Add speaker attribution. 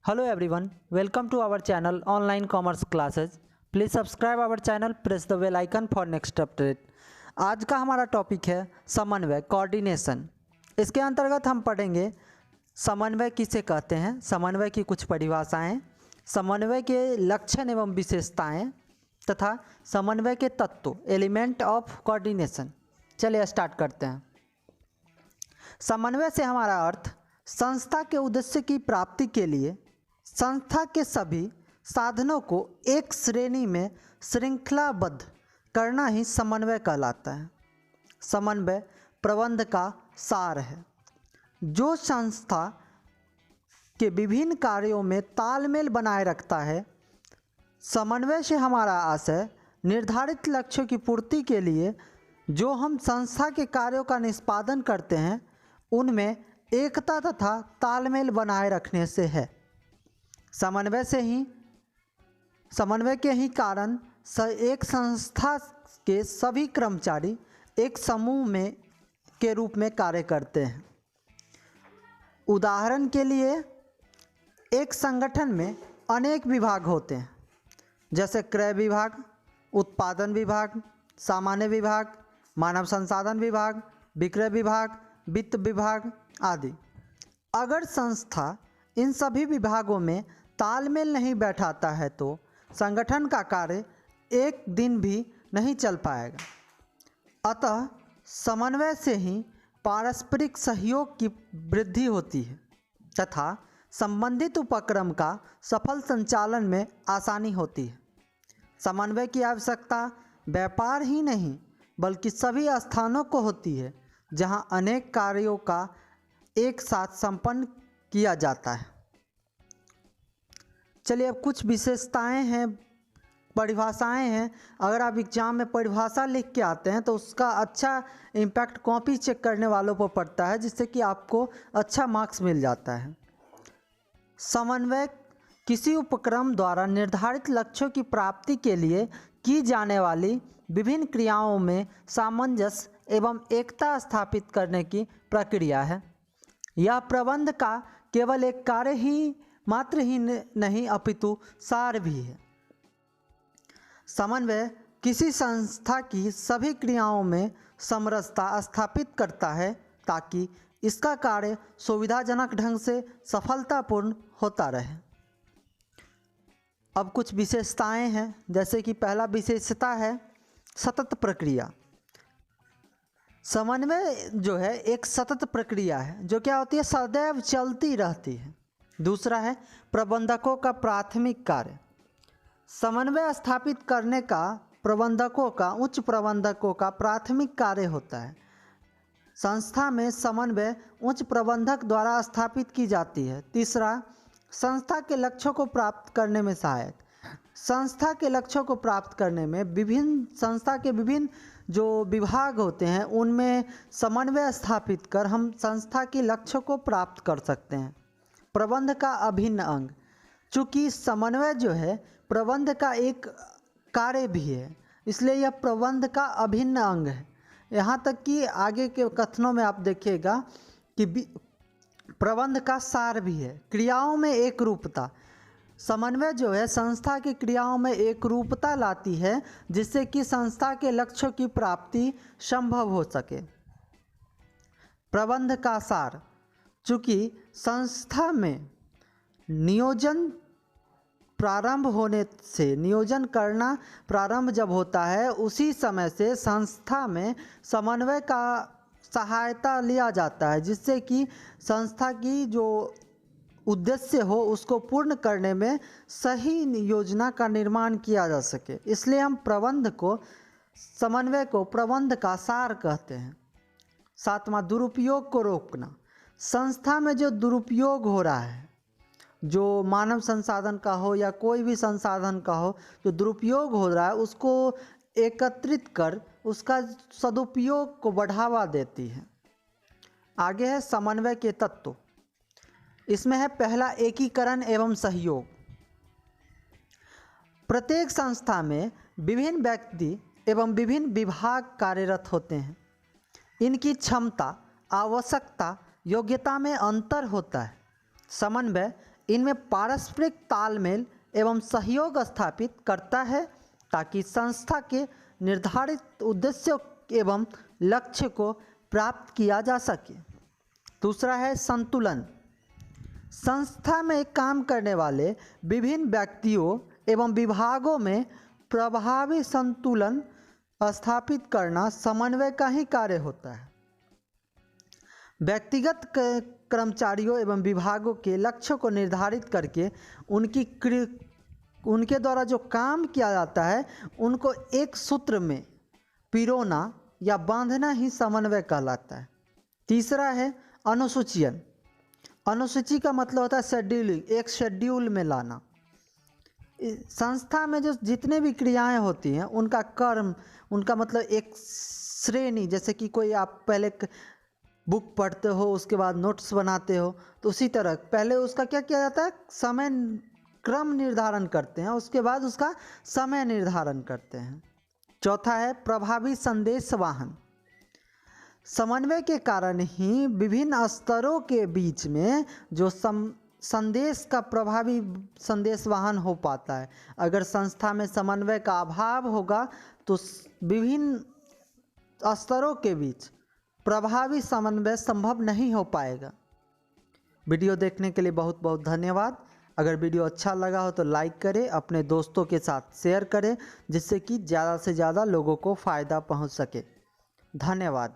Speaker 1: Hello everyone, welcome to our channel Online Commerce Classes. Please subscribe our channel, press the bell icon for next update. आज का हमारा topic है समन्वय coordination. इसके अंतर्गत हम पढ़ेंगे समन्वय किसे कहते हैं, समन्वय की कुछ परिभाषाएं, समन्वय के लक्षण एवं विशेषताएं तथा समन्वय के तत्व एलिमेंट ऑफ कोऑर्डिनेशन। चलिए स्टार्ट करते हैं। समन्वय से हमारा अर्थ संस्था के उद्देश्य की प्राप्ति के लिए संस्था के सभी साधनों को एक श्रेणी में श्रृंखलाबद्ध करना ही समन्वय कहलाता है। समन्वय प्रबंध का सार है जो संस्था के विभिन्न कार्यों में तालमेल बनाए रखता है। समन्वय से हमारा आशय निर्धारित लक्ष्यों की पूर्ति के लिए जो हम संस्था के कार्यों का निष्पादन करते हैं उनमें एकता तथा तालमेल बनाए रखने से है। समन्वय के ही कारण एक संस्था के सभी कर्मचारी एक समूह में के रूप में कार्य करते हैं। उदाहरण के लिए एक संगठन में अनेक विभाग होते हैं जैसे क्रय विभाग, उत्पादन विभाग, सामान्य विभाग, मानव संसाधन विभाग, विक्रय विभाग, वित्त विभाग आदि। अगर संस्था इन सभी विभागों में तालमेल नहीं बैठाता है तो संगठन का कार्य एक दिन भी नहीं चल पाएगा। अतः समन्वय से ही पारस्परिक सहयोग की वृद्धि होती है तथा संबंधित उपक्रम का सफल संचालन में आसानी होती है। समन्वय की आवश्यकता व्यापार ही नहीं बल्कि सभी स्थानों को होती है जहां अनेक कार्यों का एक साथ संपन्न किया जाता है। चलिए अब कुछ विशेषताएं हैं, परिभाषाएं हैं। अगर आप एग्जाम में परिभाषा लिख के आते हैं तो उसका अच्छा इम्पैक्ट कॉपी चेक करने वालों पर पड़ता है जिससे कि आपको अच्छा मार्क्स मिल जाता है। समन्वय किसी उपक्रम द्वारा निर्धारित लक्ष्यों की प्राप्ति के लिए की जाने वाली विभिन्न क्रियाओं में सामंजस्य एवं एकता स्थापित करने की प्रक्रिया है। यह प्रबंध का केवल एक कार्य ही मात्र ही नहीं अपितु सार भी है। समन्वय किसी संस्था की सभी क्रियाओं में समरसता स्थापित करता है ताकि इसका कार्य सुविधाजनक ढंग से सफलतापूर्ण होता रहे। अब कुछ विशेषताएं हैं जैसे कि पहला विशेषता है सतत प्रक्रिया। समन्वय जो है एक सतत प्रक्रिया है जो क्या होती है, सदैव चलती रहती है। दूसरा है प्रबंधकों का प्राथमिक कार्य। समन्वय स्थापित करने का उच्च प्रबंधकों का प्राथमिक कार्य होता है। संस्था में समन्वय उच्च प्रबंधक द्वारा स्थापित की जाती है। तीसरा संस्था के लक्ष्यों को प्राप्त करने में सहायक। संस्था के लक्ष्यों को प्राप्त करने में संस्था के विभिन्न जो विभाग होते हैं उनमें समन्वय स्थापित कर हम संस्था के लक्ष्यों को प्राप्त कर सकते हैं। प्रबंध का अभिन्न अंग। चूँकि समन्वय जो है प्रबंध का एक कार्य भी है इसलिए यह प्रबंध का अभिन्न अंग है। यहाँ तक कि आगे के कथनों में आप देखिएगा कि प्रबंध का सार भी है। क्रियाओं में एक रूपता। समन्वय जो है संस्था की क्रियाओं में एक रूपता लाती है जिससे कि संस्था के लक्ष्यों की प्राप्ति संभव हो सके। प्रबंध का सार। चूँकि संस्था में नियोजन करना प्रारंभ जब होता है उसी समय से संस्था में समन्वय का सहायता लिया जाता है जिससे कि संस्था की जो उद्देश्य हो उसको पूर्ण करने में सही योजना का निर्माण किया जा सके। इसलिए हम समन्वय को प्रबंध का सार कहते हैं। सातवां दुरुपयोग को रोकना। संस्था में जो दुरुपयोग हो रहा है, जो मानव संसाधन का हो या कोई भी संसाधन का हो, जो दुरुपयोग हो रहा है उसको एकत्रित कर उसका सदुपयोग को बढ़ावा देती है। आगे है समन्वय के तत्व। इसमें है पहला एकीकरण एवं सहयोग। प्रत्येक संस्था में विभिन्न व्यक्ति एवं विभिन्न विभाग कार्यरत होते हैं। इनकी क्षमता, आवश्यकता, योग्यता में अंतर होता है। समन्वय इनमें पारस्परिक तालमेल एवं सहयोग स्थापित करता है ताकि संस्था के निर्धारित उद्देश्यों एवं लक्ष्य को प्राप्त किया जा सके। दूसरा है संतुलन। संस्था में काम करने वाले विभिन्न व्यक्तियों एवं विभागों में प्रभावी संतुलन स्थापित करना समन्वय का ही कार्य होता है। व्यक्तिगत कर्मचारियों एवं विभागों के लक्ष्यों को निर्धारित करके उनके द्वारा जो काम किया जाता है उनको एक सूत्र में पिरोना या बांधना ही समन्वय कहलाता है। तीसरा है अनुसूचीयन। अनुसूची का मतलब होता है शेड्यूलिंग, एक शेड्यूल में लाना। संस्था में जो जितने भी क्रियाएं होती हैं उनका कर्म, उनका मतलब एक श्रेणी, जैसे कि कोई आप पहले बुक पढ़ते हो उसके बाद नोट्स बनाते हो, तो उसी तरह पहले उसका क्या किया जाता है, समय क्रम निर्धारण करते हैं, उसके बाद उसका समय निर्धारण करते हैं। चौथा है प्रभावी संदेश वाहन। समन्वय के कारण ही विभिन्न स्तरों के बीच में जो संदेश का प्रभावी संदेश वाहन हो पाता है। अगर संस्था में समन्वय का अभाव होगा तो विभिन्न स्तरों के बीच प्रभावी समन्वय संभव नहीं हो पाएगा। वीडियो देखने के लिए बहुत बहुत धन्यवाद। अगर वीडियो अच्छा लगा हो तो लाइक करें, अपने दोस्तों के साथ शेयर करें, जिससे कि ज़्यादा से ज़्यादा लोगों को फ़ायदा पहुंच सके। धन्यवाद।